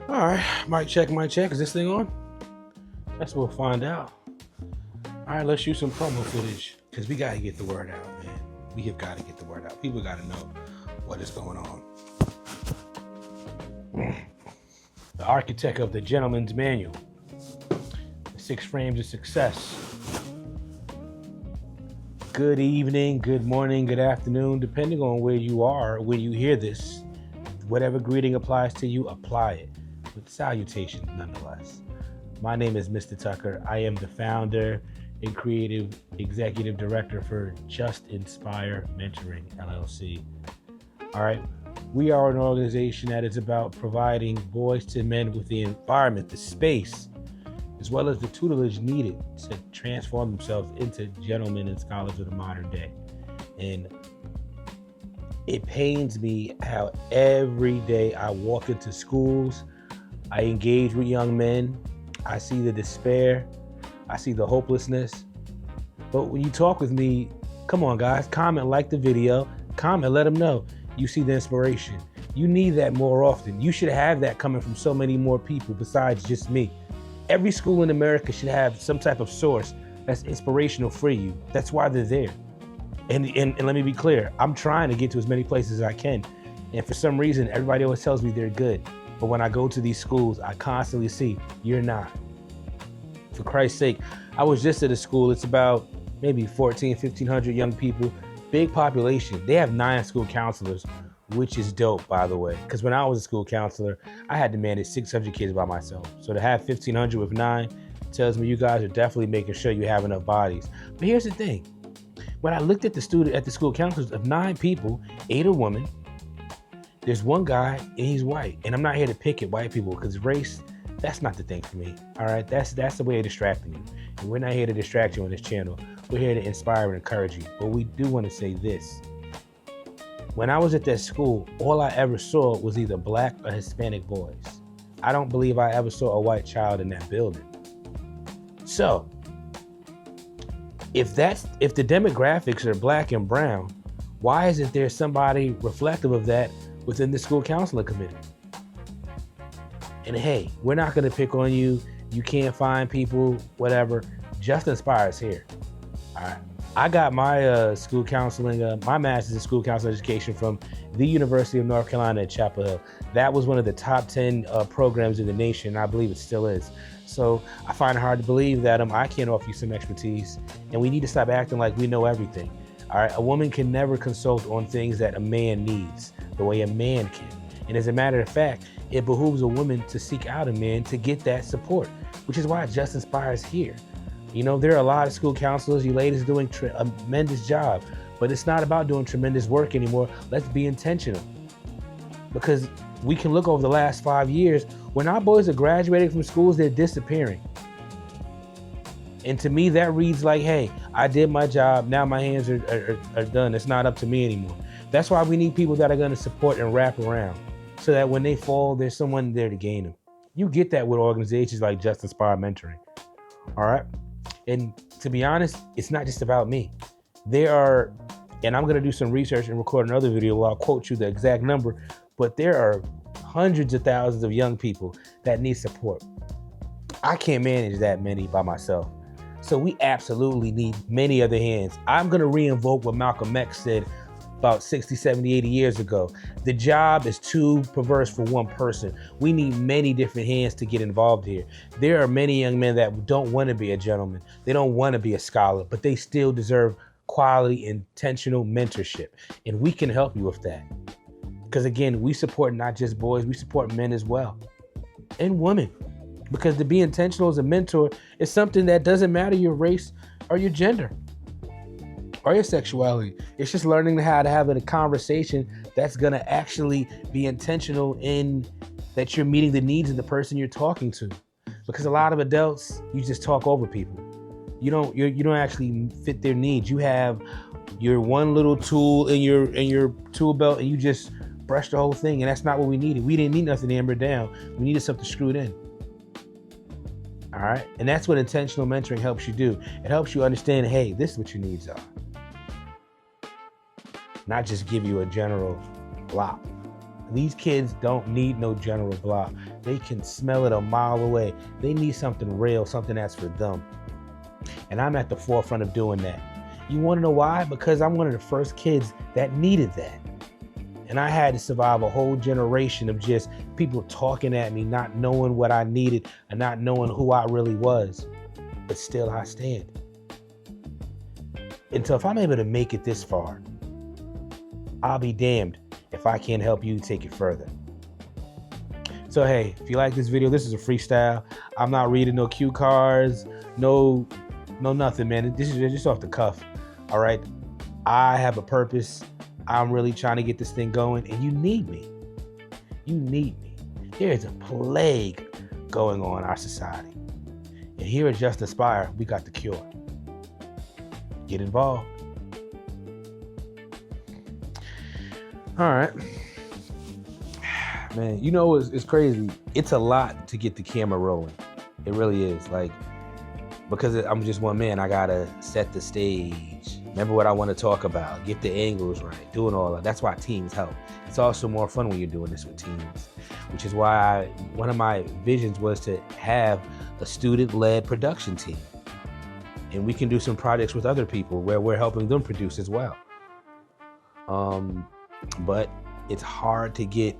All right, mic check. Is this thing on? That's what we'll find out. All right, let's shoot some promo footage because we got to get the word out, man. We have got to get the word out. People got to know what is going on. The architect of the Gentleman's Manual, the 6 frames of success. Good evening, good morning, good afternoon, depending on where you are, when you hear this. Whatever greeting applies to you, apply it with salutation nonetheless. My name is Mr. Tucker. I am the founder and creative executive director for JustINSPIRE Mentoring, LLC. All right, we are an organization that is about providing boys to men with the environment, the space, as well as the tutelage needed to transform themselves into gentlemen and scholars of the modern day. And it pains me how every day I walk into schools, I engage with young men, I see the despair, I see the hopelessness. But when you talk with me, come on guys, comment, like the video, comment, let them know you see the inspiration. You need that more often. You should have that coming from so many more people besides just me. Every school in America should have some type of source that's inspirational for you. That's why they're there. And let me be clear, I'm trying to get to as many places as I can. And for some reason, everybody always tells me they're good. But when I go to these schools, I constantly see, you're not. For Christ's sake, I was just at a school, it's about maybe 1,500 young people, big population. They have 9 school counselors, which is dope, by the way. Because when I was a school counselor, I had to manage 600 kids by myself. So to have 1,500 with 9 tells me you guys are definitely making sure you have enough bodies. But here's the thing. When I looked at the school counselors, of 9 people, 8 are women. There's one guy and he's white. And I'm not here to pick at white people because race, that's not the thing for me. All right, that's the way of distracting you. And we're not here to distract you on this channel. We're here to inspire and encourage you. But we do want to say this. When I was at that school, all I ever saw was either black or Hispanic boys. I don't believe I ever saw a white child in that building. So, if the demographics are black and brown, why isn't there somebody reflective of that within the school counseling committee? And hey, we're not gonna pick on you. You can't find people, whatever. JustINSPIRE is here. All right. I got my school counseling, my master's in school counseling education from the University of North Carolina at Chapel Hill. That was one of the top 10 programs in the nation. I believe it still is. So I find it hard to believe that I can't offer you some expertise, and we need to stop acting like we know everything. All right, a woman can never consult on things that a man needs the way a man can. And as a matter of fact, it behooves a woman to seek out a man to get that support, which is why JustINSPIRE is here. You know, there are a lot of school counselors, you ladies doing a tremendous job, but it's not about doing tremendous work anymore. Let's be intentional. Because we can look over the last 5 years, when our boys are graduating from schools, they're disappearing. And to me, that reads like, hey, I did my job, now my hands are done. It's not up to me anymore. That's why we need people that are gonna support and wrap around, so that when they fall, there's someone there to gain them. You get that with organizations like JustINSPIRE Mentoring, all right? And to be honest, it's not just about me. There are, and I'm gonna do some research and record another video where I'll quote you the exact number, but there are hundreds of thousands of young people that need support. I can't manage that many by myself. So we absolutely need many other hands. I'm gonna reinvoke what Malcolm X said about 60, 70, 80 years ago. The job is too perverse for one person. We need many different hands to get involved here. There are many young men that don't want to be a gentleman. They don't want to be a scholar, but they still deserve quality, intentional mentorship. And we can help you with that. Because again, we support not just boys, we support men as well. And women. Because to be intentional as a mentor is something that doesn't matter your race or your gender or your sexuality. It's just learning how to have a conversation that's gonna actually be intentional in that you're meeting the needs of the person you're talking to. Because a lot of adults, you just talk over people. You don't actually fit their needs. You have your one little tool in your tool belt and you just brush the whole thing, and that's not what we needed. We didn't need nothing to hammer down. We needed something screwed in. All right, and that's what intentional mentoring helps you do. It helps you understand, hey, this is what your needs are. Not just give you a general block. These kids don't need no general block. They can smell it a mile away. They need something real, something that's for them. And I'm at the forefront of doing that. You want to know why? Because I'm one of the first kids that needed that. And I had to survive a whole generation of just people talking at me, not knowing what I needed and not knowing who I really was. But still I stand. And so if I'm able to make it this far, I'll be damned if I can't help you take it further. So hey, if you like this video, this is a freestyle. I'm not reading no cue cards, no nothing, man. This is just off the cuff. All right. I have a purpose. I'm really trying to get this thing going, and you need me. You need me. There is a plague going on in our society. And here at JustINSPIRE, we got the cure. Get involved. All right. Man, you know, it's crazy. It's a lot to get the camera rolling. It really is. Like, because I'm just one man, I gotta set the stage. Remember what I want to talk about, get the angles right, doing all that. That's why teams help. It's also more fun when you're doing this with teams, which is why one of my visions was to have a student-led production team. And we can do some projects with other people where we're helping them produce as well. But it's hard to get.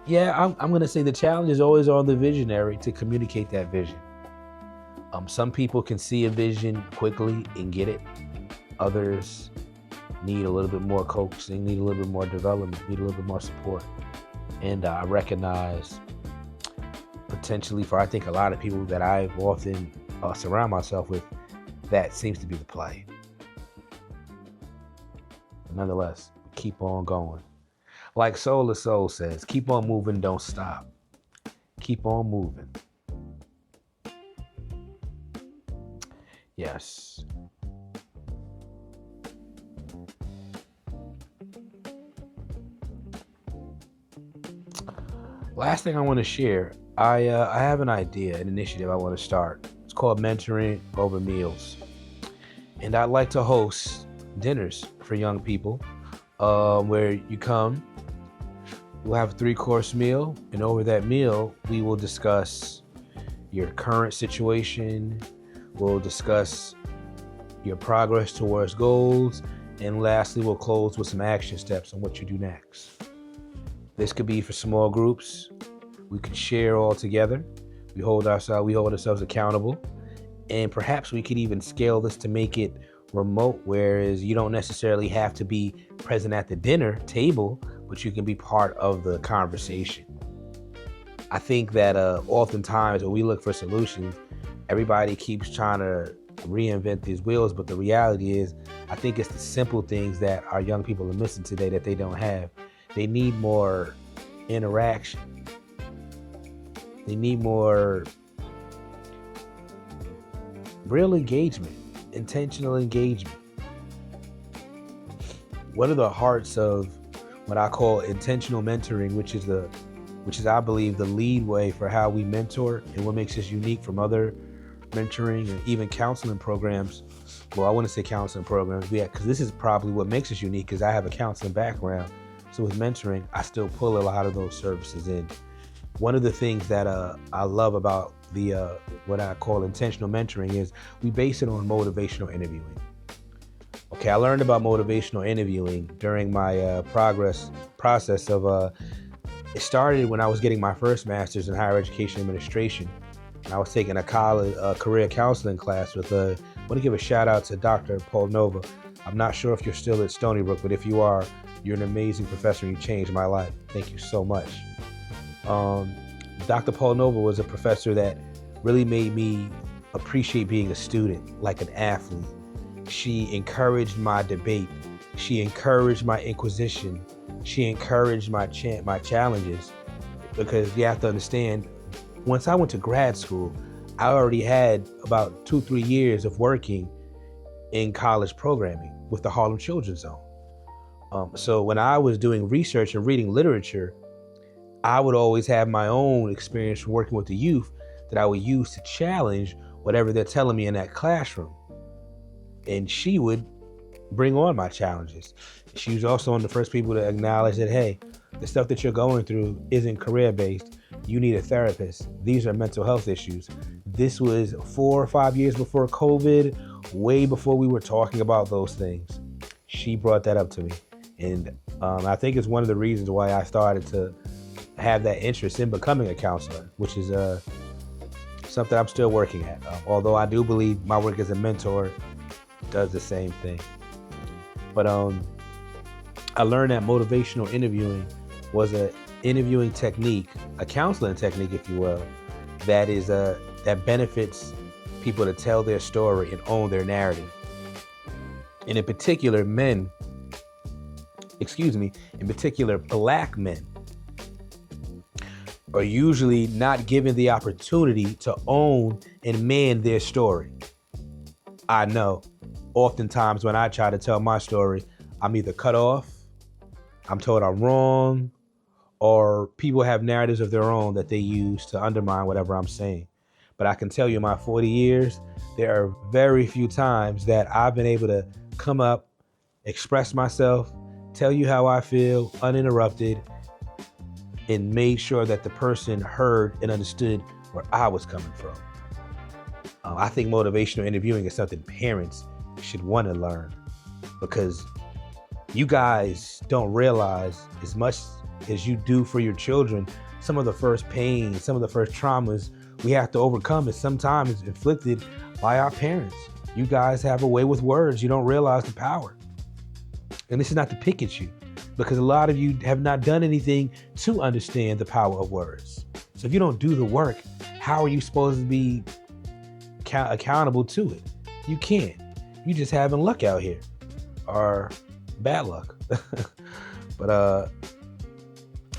Yeah, I'm going to say the challenge is always on the visionary to communicate that vision. Some people can see a vision quickly and get it. Others need a little bit more coaching, need a little bit more development, need a little bit more support. And I recognize potentially for, I think, a lot of people that I've often surround myself with, that seems to be the play. But nonetheless, keep on going. Like Soul to Soul says, keep on moving, don't stop. Keep on moving. Yes. Last thing I want to share, I have an idea, an initiative I want to start. It's called Mentoring Over Meals. And I'd like to host dinners for young people where you come, we'll have a 3-course meal, and over that meal, we will discuss your current situation. We'll discuss your progress towards goals. And lastly, we'll close with some action steps on what you do next. This could be for small groups. We can share all together. We hold ourselves accountable. And perhaps we could even scale this to make it remote, whereas you don't necessarily have to be present at the dinner table, but you can be part of the conversation. I think that oftentimes when we look for solutions, everybody keeps trying to reinvent these wheels, but the reality is, I think it's the simple things that our young people are missing today that they don't have. They need more interaction. They need more real engagement, intentional engagement. What are the hearts of what I call intentional mentoring, which is, I believe, the lead way for how we mentor and what makes us unique from other mentoring and even counseling programs. Well, I wouldn't say counseling programs, because this is probably what makes us unique, because I have a counseling background. So with mentoring, I still pull a lot of those services in. One of the things that I love about the what I call intentional mentoring is we base it on motivational interviewing. Okay, I learned about motivational interviewing during my process of it started when I was getting my first master's in higher education administration. And I was taking a career counseling class with I want to give a shout out to Dr. Paul Nova. I'm not sure if you're still at Stony Brook, but if you are, you're an amazing professor and you changed my life. Thank you so much. Dr. Paul Nova was a professor that really made me appreciate being a student, like an athlete. She encouraged my debate. She encouraged my inquisition. She encouraged my challenges, because you have to understand, once I went to grad school, I already had about 2-3 years of working in college programming with the Harlem Children's Zone. So when I was doing research and reading literature, I would always have my own experience from working with the youth that I would use to challenge whatever they're telling me in that classroom. And she would bring on my challenges. She was also one of the first people to acknowledge that, hey, The stuff that you're going through isn't career-based. You need a therapist. These are mental health issues. This was 4 or 5 years before COVID, way before we were talking about those things. She brought that up to me. And I think it's one of the reasons why I started to have that interest in becoming a counselor, which is something I'm still working at. Although I do believe my work as a mentor does the same thing. But I learned that motivational interviewing was an interviewing technique, a counseling technique, if you will, that benefits people to tell their story and own their narrative. And in particular, Black men are usually not given the opportunity to own and man their story. I know, oftentimes when I try to tell my story, I'm either cut off, I'm told I'm wrong, or people have narratives of their own that they use to undermine whatever I'm saying. But I can tell you in my 40 years, there are very few times that I've been able to come up, express myself, tell you how I feel, uninterrupted, and made sure that the person heard and understood where I was coming from. I think motivational interviewing is something parents should want to learn, because you guys don't realize, as much as you do for your children, some of the first pain, some of the first traumas we have to overcome is sometimes inflicted by our parents. You guys have a way with words. You don't realize the power. And this is not to pick at you, because a lot of you have not done anything to understand the power of words. So if you don't do the work, how are you supposed to be accountable to it? You can't. You just having luck out here, or bad luck.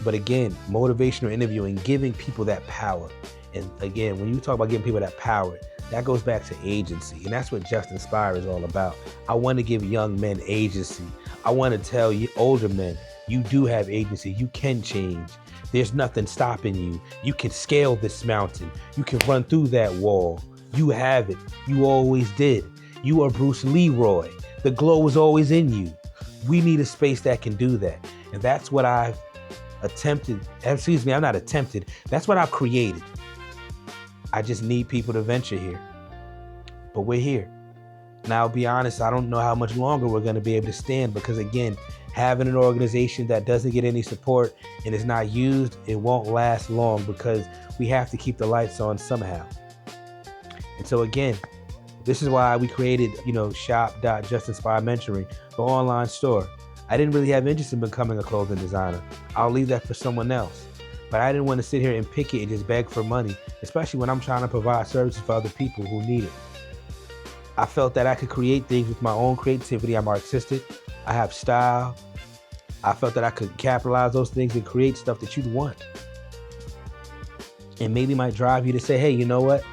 But again, motivational interviewing, giving people that power. And again, when you talk about giving people that power, that goes back to agency. And that's what JustINSPIRE is all about. I want to give young men agency. I want to tell you, older men, you do have agency. You can change. There's nothing stopping you. You can scale this mountain. You can run through that wall. You have it. You always did. You are Bruce Leroy. The glow is always in you. We need a space that can do that. And that's what I've attempted. I'm not attempted. That's what I've created. I just need people to venture here. But we're here. Now, I'll be honest, I don't know how much longer we're going to be able to stand, because again, having an organization that doesn't get any support and is not used, it won't last long, because we have to keep the lights on somehow. And so again, this is why we created, shop.JustInspireMentoring, the online store. I didn't really have interest in becoming a clothing designer. I'll leave that for someone else. But I didn't want to sit here and pick it and just beg for money, especially when I'm trying to provide services for other people who need it. I felt that I could create things with my own creativity. I'm artistic. I have style. I felt that I could capitalize those things and create stuff that you'd want. And maybe might drive you to say, hey, you know what?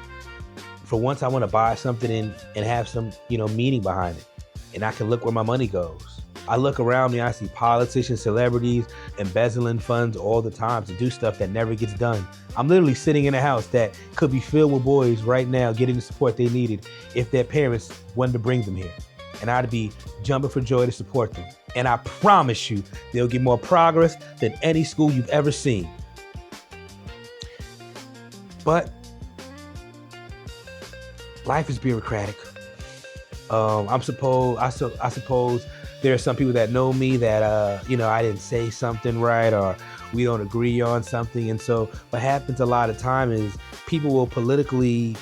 For once, I want to buy something and have some, meaning behind it. And I can look where my money goes. I look around me, I see politicians, celebrities, embezzling funds all the time to do stuff that never gets done. I'm literally sitting in a house that could be filled with boys right now getting the support they needed if their parents wanted to bring them here. And I'd be jumping for joy to support them. And I promise you, they'll get more progress than any school you've ever seen. But life is bureaucratic. I suppose there are some people that know me that, I didn't say something right, or we don't agree on something. And so what happens a lot of time is people will politically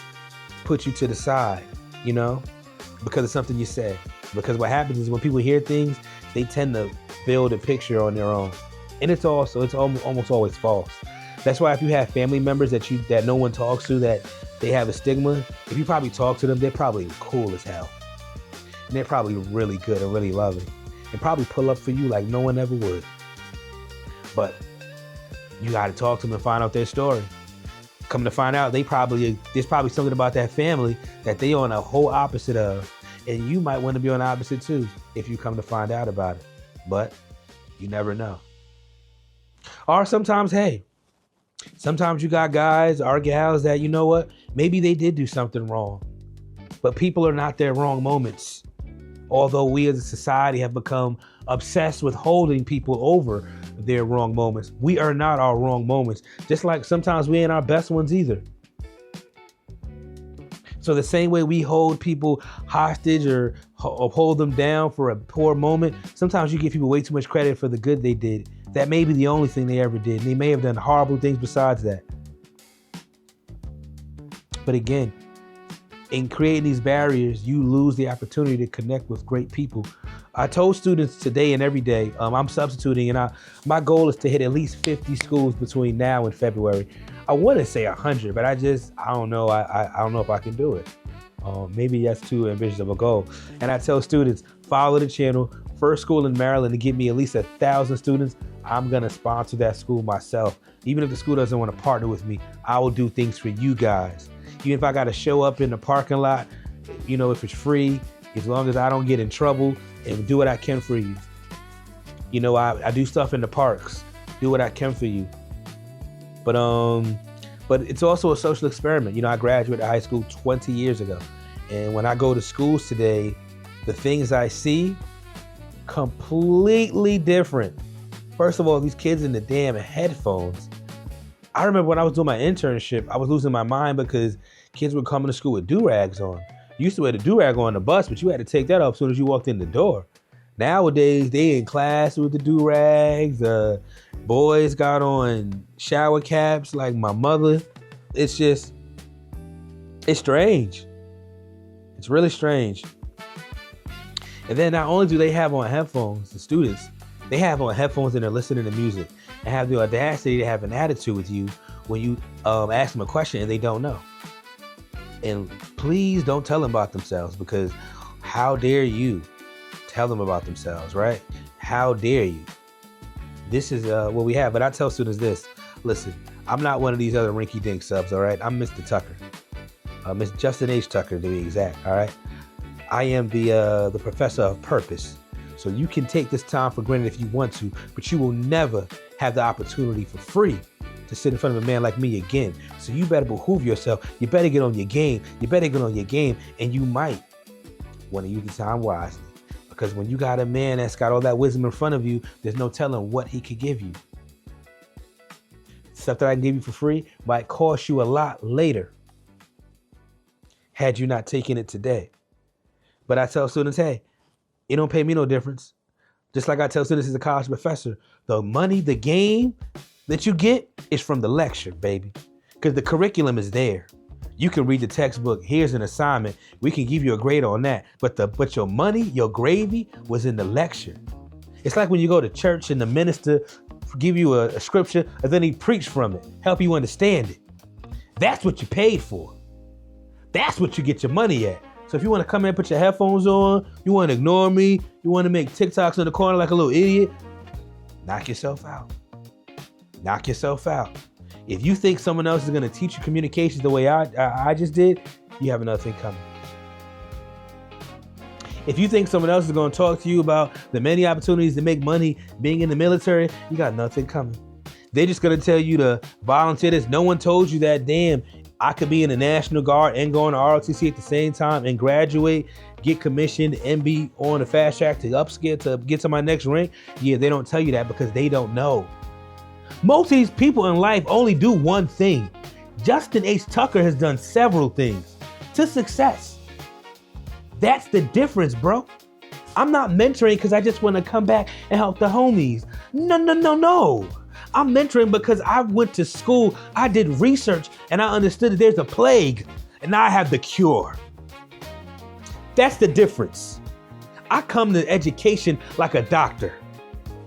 put you to the side, because of something you said. Because what happens is when people hear things, they tend to build a picture on their own. And it's almost always false. That's why if you have family members that no one talks to, that they have a stigma, if you probably talk to them, they're probably cool as hell. And they're probably really good and really loving, and probably pull up for you like no one ever would. But you got to talk to them and find out their story. Come to find out, there's probably something about that family that they on a whole opposite of, and you might want to be on the opposite too if you come to find out about it. But you never know. Or sometimes you got guys or gals that, maybe they did do something wrong, but people are not their wrong moments. Although we as a society have become obsessed with holding people over their wrong moments. We are not our wrong moments. Just like sometimes we ain't our best ones either. So the same way we hold people hostage or hold them down for a poor moment, sometimes you give people way too much credit for the good they did. That may be the only thing they ever did. And they may have done horrible things besides that. But again, in creating these barriers, you lose the opportunity to connect with great people. I told students today and every day, I'm substituting, and my goal is to hit at least 50 schools between now and February. I want to say 100, but I don't know. I don't know if I can do it. Maybe that's too ambitious of a goal. And I tell students, follow the channel. First school in Maryland to get me at least 1,000 students, I'm going to sponsor that school myself. Even if the school doesn't want to partner with me, I will do things for you guys. Even if I got to show up in the parking lot, if it's free, as long as I don't get in trouble, and do what I can for you. I do stuff in the parks, do what I can for you. But it's also a social experiment. I graduated high school 20 years ago. And when I go to schools today, the things I see, completely different. First of all, these kids in the damn headphones. I remember when I was doing my internship, I was losing my mind because kids were coming to school with do-rags on. You used to wear the do-rag on the bus, but you had to take that off as soon as you walked in the door. Nowadays, they in class with the do-rags. Boys got on shower caps like my mother. It's strange. It's really strange. And then not only do they have on headphones, the students, they have on headphones and they're listening to music and have the audacity to have an attitude with you when you ask them a question and they don't know. And please don't tell them about themselves, because how dare you tell them about themselves, right? How dare you? This is what we have. But I tell students this: listen, I'm not one of these other rinky-dink subs, all right? I'm Mr. Tucker, Mr. Justin H. Tucker to be exact, all right? I am the professor of purpose. So you can take this time for granted if you want to, but you will never have the opportunity for free to sit in front of a man like me again. So you better behoove yourself. You better get on your game. You better get on your game. And you might want to use the time wisely. Because when you got a man that's got all that wisdom in front of you, there's no telling what he could give you. Stuff that I can give you for free might cost you a lot later had you not taken it today. But I tell students, hey, it don't pay me no difference. Just like I tell students as a college professor, the money, the game that you get is from the lecture, baby. Because the curriculum is there. You can read the textbook. Here's an assignment. We can give you a grade on that. But your money, your gravy was in the lecture. It's like when you go to church and the minister give you a scripture and then he preach from it, help you understand it. That's what you paid for. That's what you get your money at. So if you want to come in and put your headphones on, you want to ignore me, you want to make TikToks in the corner like a little idiot, knock yourself out. Knock yourself out. If you think someone else is going to teach you communications the way I just did, you have another thing coming. If you think someone else is going to talk to you about the many opportunities to make money being in the military, you got nothing coming. They're just going to tell you to volunteer this. No one told you that, damn, I could be in the National Guard and go on to ROTC at the same time and graduate, get commissioned, and be on the fast track to upskill to get to my next rank. Yeah, they don't tell you that because they don't know. Most of these people in life only do one thing. Justin H. Tucker has done several things to success. That's the difference, bro. I'm not mentoring because I just want to come back and help the homies. No. I'm mentoring because I went to school, I did research, and I understood that there's a plague, and now I have the cure. That's the difference. I come to education like a doctor,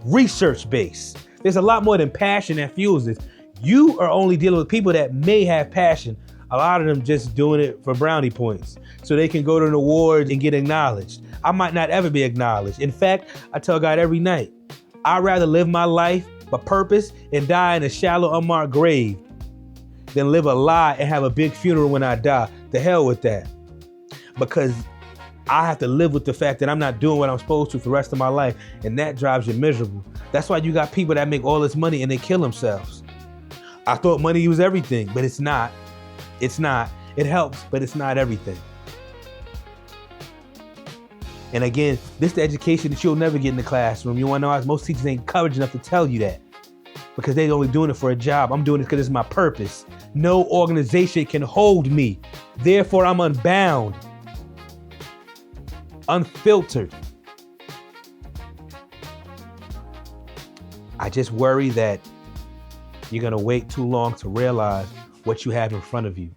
research-based. There's a lot more than passion that fuels this. You are only dealing with people that may have passion. A lot of them just doing it for brownie points, so they can go to an award and get acknowledged. I might not ever be acknowledged. In fact, I tell God every night, I'd rather live my life for purpose and die in a shallow, unmarked grave than live a lie and have a big funeral when I die. The hell with that. Because I have to live with the fact that I'm not doing what I'm supposed to for the rest of my life, and that drives you miserable. That's why you got people that make all this money and they kill themselves. I thought money was everything, but it's not. It's not. It helps, but it's not everything. And again, this is the education that you'll never get in the classroom. You want to know how most teachers ain't courage enough to tell you that because they're only doing it for a job. I'm doing it because it's my purpose. No organization can hold me. Therefore, I'm unbound, unfiltered. I just worry that you're going to wait too long to realize what you have in front of you.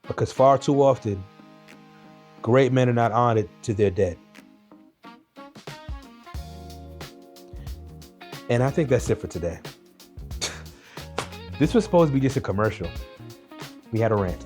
Because far too often, great men are not honored to their dead. And I think that's it for today. This was supposed to be just a commercial. We had a rant.